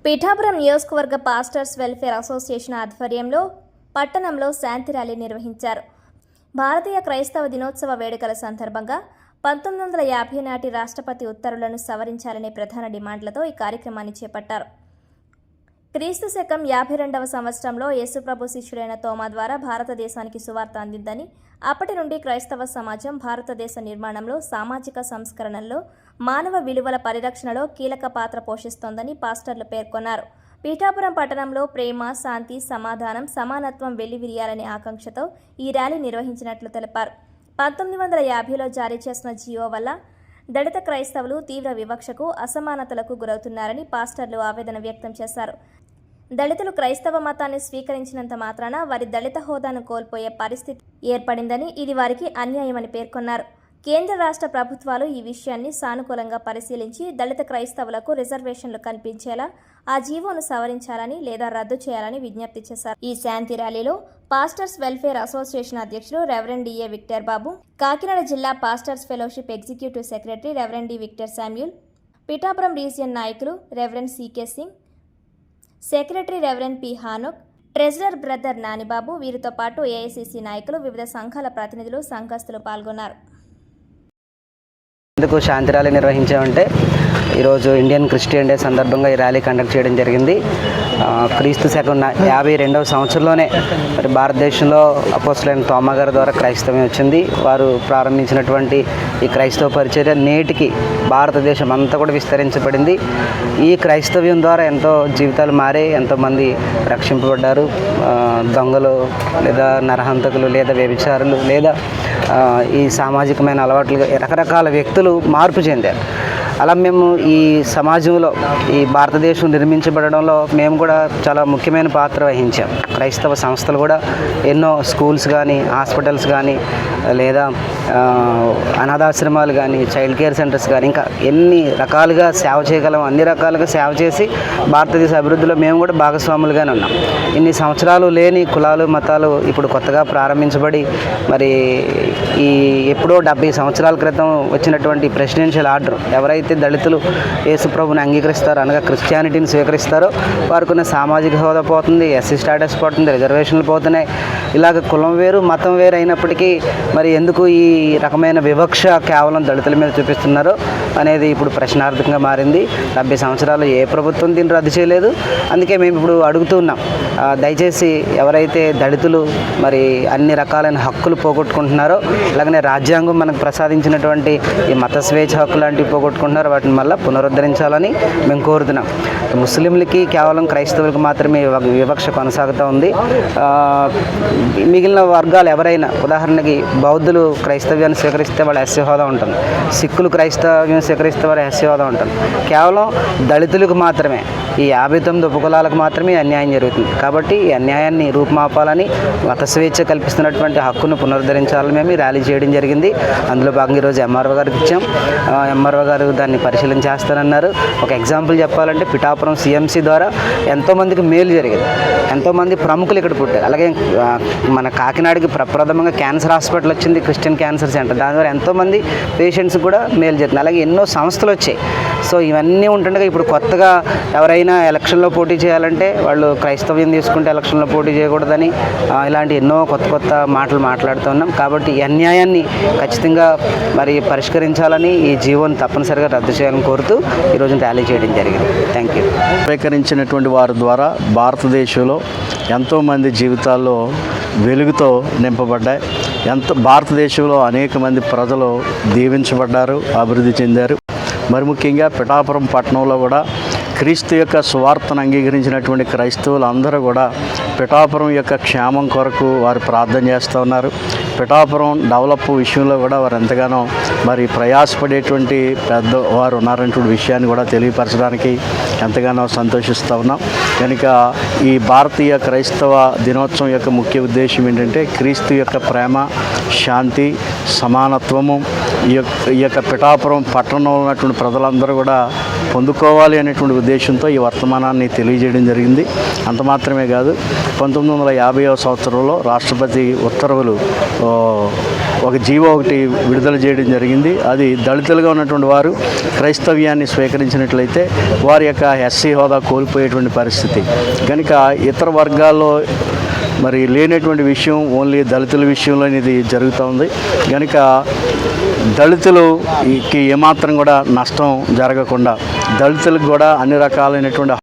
పిఠాపురం నియోజకవర్గ pastors welfare association ఆధ్వర్యంలో పట్టణంలో శాంతి ర్యాలీ నిర్వహించారు. భారతీయ క్రైస్తవ దినోత్సవ వేడుకల సందర్భంగా 1950 నాటి రాష్ట్రపతి ఉత్తర్వులను సవరించాలనే ప్రధాన డిమాండ్లతో ఈ కార్యక్రమాన్ని చేపట్టారు. క్రీస్తు శకం 52వ సంవత్సరంలో యేసుప్రభు శిష్యుడైన తోమా ద్వారా భారతదేశానికి సువార్త అందిందని, అప్పటి నుండి క్రైస్తవ సమాజం భారతదేశ నిర్మాణంలో, సామాజిక సంస్కరణల్లో, మానవ విలువల పరిరక్షణలో కీలక పాత్ర పోషిస్తోందని పాస్టర్లు పేర్కొన్నారు. పీఠాపురం పట్టణంలో ప్రేమ, శాంతి, సమాధానం, సమానత్వం వెల్లివిరియాలనే ఆకాంక్షతో ఈ ర్యాలీ నిర్వహించినట్లు తెలిపారు. 1950లో జారీ చేసిన జియో వల్ల దళిత క్రైస్తవులు తీవ్ర వివక్షకు, అసమానతలకు గురవుతున్నారని పాస్టర్లు ఆవేదన వ్యక్తం చేశారు. దళితులు క్రైస్తవ మతాన్ని స్వీకరించినంత మాత్రాన వారి దళిత హోదాను కోల్పోయే పరిస్థితి ఏర్పడిందని, ఇది వారికి అన్యాయమని పేర్కొన్నారు. కేంద్ర రాష్ట్ర ప్రభుత్వాలు ఈ విషయాన్ని సానుకూలంగా పరిశీలించి దళిత క్రైస్తవులకు రిజర్వేషన్లు కల్పించేలా ఆ జీవోను సవరించాలని లేదా రద్దు చేయాలని విజ్ఞప్తి చేశారు. ఈ శాంతి ర్యాలీలో పాస్టర్స్ వెల్ఫేర్ అసోసియేషన్ అధ్యక్షుడు reverend DA Victor Babu, Kakinada జిల్లా pastors fellowship executive secretary reverend D Victor Samuel, Pithapuram region నాయకులు reverend CK Singh, secretary reverend P Hanok, treasurer brother Nanibabu, వీరితో పాటు ఏఐసిసి నాయకులు, వివిధ సంఘాల ప్రతినిధులు, సంఘస్థులు పాల్గొన్నారు. ఎందుకు శాంతి ర్యాలీ నిర్వహించామంటే, ఈరోజు ఇండియన్ క్రిస్టియన్ డే సందర్భంగా ఈ ర్యాలీ కండక్ట్ చేయడం జరిగింది. క్రీస్తు శకం 52వ సంవత్సరంలోనే మరి భారతదేశంలో అపోస్తలుడైన తోమా గారి ద్వారా క్రైస్తవం వచ్చింది. వారు ప్రారంభించినటువంటి ఈ క్రైస్తవ పరిచర్య నేటికి భారతదేశం అంతా కూడా విస్తరించబడింది. ఈ క్రైస్తవ్యం ద్వారా ఎంతో జీవితాలు మారే, ఎంతోమంది రక్షింపబడ్డారు. దొంగలు లేదా నరహంతకులు లేదా వ్యభిచారులు లేదా ఈ సామాజికమైన అలవాట్లు రకరకాల వ్యక్తులు మార్పు చెందారు. అలా మేము ఈ సమాజంలో ఈ భారతదేశం నిర్మించబడడంలో మేము కూడా చాలా ముఖ్యమైన పాత్ర వహించాం. క్రైస్తవ సంస్థలు కూడా ఎన్నో స్కూల్స్ కానీ, హాస్పిటల్స్ కానీ, లేదా అనాథాశ్రమాలు కానీ, చైల్డ్ కేర్ సెంటర్స్ కానీ, ఇంకా ఎన్ని రకాలుగా సేవ చేయగలం అన్ని రకాలుగా సేవ చేసి భారతదేశ అభివృద్ధిలో మేము కూడా భాగస్వాములుగానే ఉన్నాం. ఇన్ని సంవత్సరాలు లేని కులాలు, మతాలు ఇప్పుడు కొత్తగా ప్రారంభించబడి మరి ఈ ఎప్పుడో 70 సంవత్సరాల క్రితం వచ్చినటువంటి ప్రెసిడెన్షియల్ ఆర్డర్, ఎవరైతే దళితులు యేసుప్రభుని అంగీకరిస్తారో, అనగా క్రిస్టియానిటీని స్వీకరిస్తారో వారికి ఉన్న సామాజిక హోదా పోతుంది, ఎస్సీ స్టాటస్ పోతుంది, రిజర్వేషన్లు పోతున్నాయి. ఇలాగ కులం వేరు, మతం వేరు అయినప్పటికీ మరి ఎందుకు ఈ రకమైన వివక్ష కేవలం దళితుల మీద చూపిస్తున్నారో అనేది ఇప్పుడు ప్రశ్నార్థకంగా మారింది. 70 సంవత్సరాలు ఏ ప్రభుత్వం దీన్ని రద్దు చేయలేదు. అందుకే మేము ఇప్పుడు అడుగుతున్నాం, దయచేసి ఎవరైతే దళితులు మరి అన్ని రకాలైన హక్కులు పోగొట్టుకుంటున్నారో, అలాగనే రాజ్యాంగం మనకు ప్రసాదించినటువంటి ఈ మత స్వేచ్ఛ హక్కు లాంటివి పోగొట్టుకుంటున్నారో వాటిని మళ్ళీ పునరుద్ధరించాలని మేము కోరుతున్నాం. ముస్లింలకి కేవలం క్రైస్తవులకు మాత్రమే వివక్ష కొనసాగుతూ ఉంది. మిగిలిన వర్గాలు ఎవరైనా, ఉదాహరణకి బౌద్ధులు క్రైస్తవ్యాన్ని స్వీకరిస్తే వాళ్ళ ఎస్సీ హోదా ఉంటుంది, సిక్కులు క్రైస్తవ్యం స్వీకరిస్తే వాళ్ళ ఎస్సీ హోదా ఉంటుంది. కేవలం దళితులకు మాత్రమే, ఈ 59 ఉపకులాలకు మాత్రమే అన్యాయం జరుగుతుంది. కాబట్టి ఈ అన్యాయాన్ని రూపుమాపాలని, మత స్వేచ్ఛ కల్పిస్తున్నటువంటి హక్కును పునరుద్ధరించాలని మేము ర్యాలీ చేయడం జరిగింది. అందులో భాగంగా ఈరోజు ఎంఆర్ఓ గారికి ఇచ్చాం. ఎంఆర్ఓ గారు దాన్ని పరిశీలన చేస్తానన్నారు. ఒక ఎగ్జాంపుల్ చెప్పాలంటే, పిఠాపురం సిఎంసి ద్వారా ఎంతోమందికి మేలు జరిగింది. ఎంతోమంది ప్రముఖులు ఇక్కడ పుట్టారు. అలాగే మన కాకినాడకి ప్రప్రథమంగా క్యాన్సర్ హాస్పిటల్ వచ్చింది, క్రిస్టియన్ క్యాన్సర్ సెంటర్. దాని ద్వారా ఎంతోమంది పేషెంట్స్ కూడా మేలు జరిగింది. అలాగే ఎన్నో సంస్థలు వచ్చాయి. సో ఇవన్నీ ఉంటుండగా ఇప్పుడు కొత్తగా ఎవరైనా ఎలక్షన్లో పోటీ చేయాలంటే వాళ్ళు క్రైస్తవ్యం తీసుకుంటే ఎలక్షన్లో పోటీ చేయకూడదని ఇలాంటి ఎన్నో కొత్త కొత్త మాటలు మాట్లాడుతూ ఉన్నాం. కాబట్టి ఈ అన్యాయాన్ని ఖచ్చితంగా మరి పరిష్కరించాలని, ఈ జీవోని తప్పనిసరిగా రద్దు చేయాలని కోరుతూ ఈరోజు ర్యాలీ చేయడం జరిగింది. Thank you. స్వీకరించినటువంటి వారి ద్వారా భారతదేశంలో ఎంతోమంది జీవితాల్లో వెలుగుతో నింపబడ్డాయి. భారతదేశంలో అనేక మంది ప్రజలు దీవించబడ్డారు, అభివృద్ధి చెందారు. మరి ముఖ్యంగా పిఠాపురం పట్టణంలో కూడా క్రీస్తు యొక్క సువార్తను అంగీకరించినటువంటి క్రైస్తవులు అందరూ కూడా పిఠాపురం యొక్క క్షేమం కొరకు వారు ప్రార్థన చేస్తూ ఉన్నారు. పిఠాపురం డెవలప్ విషయంలో కూడా వారు ఎంతగానో మరి ప్రయాసపడేటువంటి వారు ఉన్నారనేటువంటి విషయాన్ని కూడా తెలియపరచడానికి ఎంతగానో సంతోషిస్తూ ఉన్నాం. కనుక ఈ భారతీయ క్రైస్తవ దినోత్సవం యొక్క ముఖ్య ఉద్దేశం ఏంటంటే, క్రీస్తు యొక్క ప్రేమ, శాంతి, సమానత్వము ఈ యొక్క పిఠాపురం పట్టణంలో ఉన్నటువంటి ప్రజలందరూ కూడా పొందుకోవాలి అనేటువంటి ఉద్దేశంతో ఈ వర్తమానాన్ని తెలియజేయడం జరిగింది. అంత మాత్రమే కాదు, 1950వ సంవత్సరంలో రాష్ట్రపతి ఉత్తర్వులు ఒక జీవో ఒకటి విడుదల చేయడం జరిగింది. అది దళితులుగా ఉన్నటువంటి వారు క్రైస్తవ్యాన్ని స్వీకరించినట్లయితే వారి యొక్క ఎస్సీ హోదా కోల్పోయేటువంటి పరిస్థితి. కనుక ఇతర వర్గాల్లో మరి లేనటువంటి విషయం ఓన్లీ దళితుల విషయంలో ఇది జరుగుతూ కనుక దళితులకి ఏమాత్రం కూడా నష్టం జరగకుండా దళితులకు కూడా అన్ని రకాలైనటువంటి